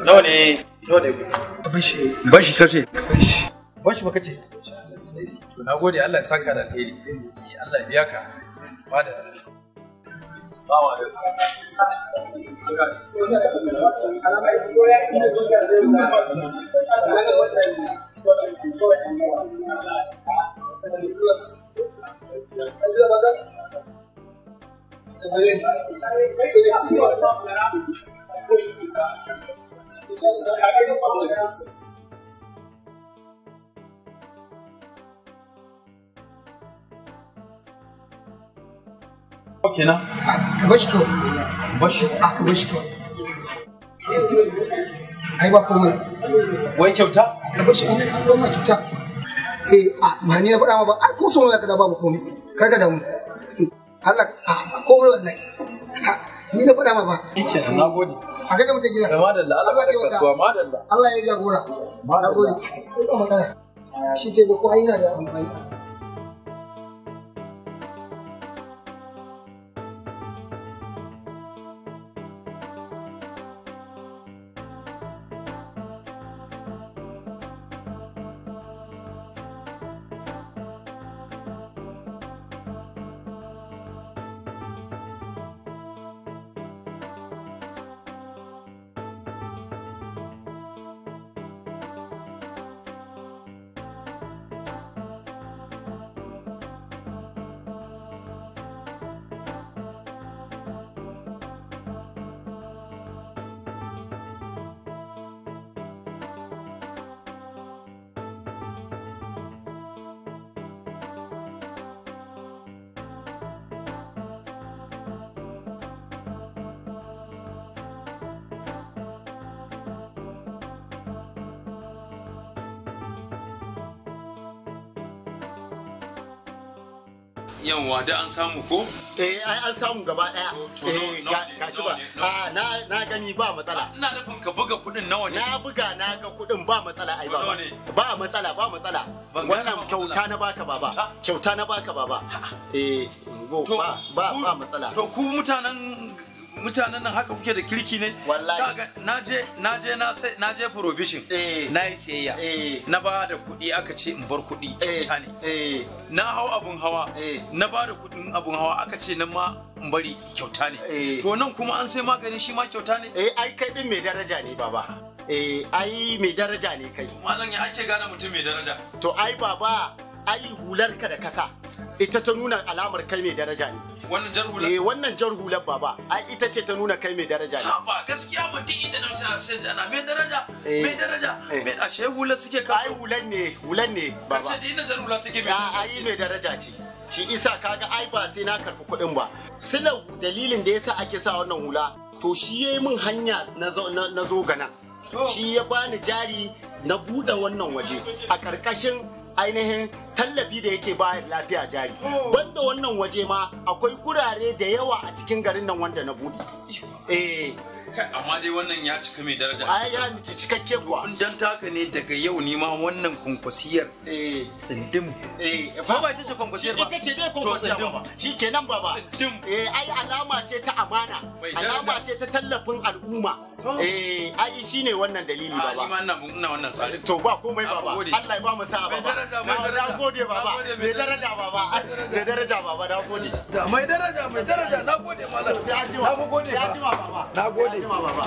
Nawa ne? Bashi. Bashi kace? Bashi. Bashi ba kace? To nagode Allah ya saka da alheri. Allah ya biya ka. Ba da bawa da kenan Ka bashi kawai. bashi Ka bashi kawai. Ai ba komai. wai kyauta Ka bashi kawai. An kuma kyauta. Ba ni na faɗa ma ba. Ai ko so ne ka da babu komai. Kar ka damu. Allah ba komai wallahi. Ni na faɗa ma ba. shikenan nagode A kai mutum gida. madalla Allah ya kasuwa madalla Allah ya jagora. Nagode. Ba magana. Shi ke da ko ai yana da amfani. yawa da an samu ko ai an samu gaba daya. Gashi ba. Na gani ba matsala. ina nufin ka buga kudin nawa ne Na buga na ga kudin ba matsala ai baba. Ba matsala ba matsala. Wannan kyauta na baka baba. Kyauta na baka baba. Ba matsala. to ku mutanen nan haka kuke da kirki ne Wallahi. kaga naje provision na yi siyayya na ba da kuɗi aka ce in bar kuɗi kyauta ne na hau abun hawa na ba da kuɗin abun hawa aka ce nan ma in bari kyauta ne to nan kuma an sai magani shi ma kyauta ne Ai kai din mai daraja ne baba. Ai mai daraja ne kai. malam ya ake gane mutum mai daraja To ai baba, ai hularka da kasa ita ta nuna alamar kai mai daraja ne. wannan jar hula Wannan jar hular baba, ai ita ce ta nuna kai mai daraja ne. ha ba gaskiya ba duk inda na sai jana mai daraja mai ashe hula suke ka Ai hulan ne baba. kace duk inda jar hula take mai Ai mai daraja ce. Shi isa kaga ai ba sai na karɓi kuɗin ba. Silau dalilin da yasa ake sa wannan hula, to shi yayi min hanya na zo gana. Shi ya bani jari na buɗe wannan waje a ƙarƙashin ainihin tallafi da yake bayar lafiya jari. Banda wannan waje ma akwai gurare da yawa a cikin garin nan wanda na buɗe. amma dai wannan ya cika mai daraja Ai ya ci cikakke kuwa. in dan taka ne daga yau ni ma wannan kunkusiyar tsindim ba ita ce kunkusiyar ba Ita ce dai kwankwasiya baba. Shi kenan baba. tsindim Ai alama ce ta amana. Alama ce ta tallafin al'umma. Ai shine wannan dalili ni baba. ma ina wannan tsari To ba komai baba. gode. Allah ya ba mu sa'a baba. Na gode baba. Mai daraja baba. Mai daraja baba. Na gode. mai daraja na gode malam Sai an jima. na gode Sai an jima baba. na gode Sai an jima baba.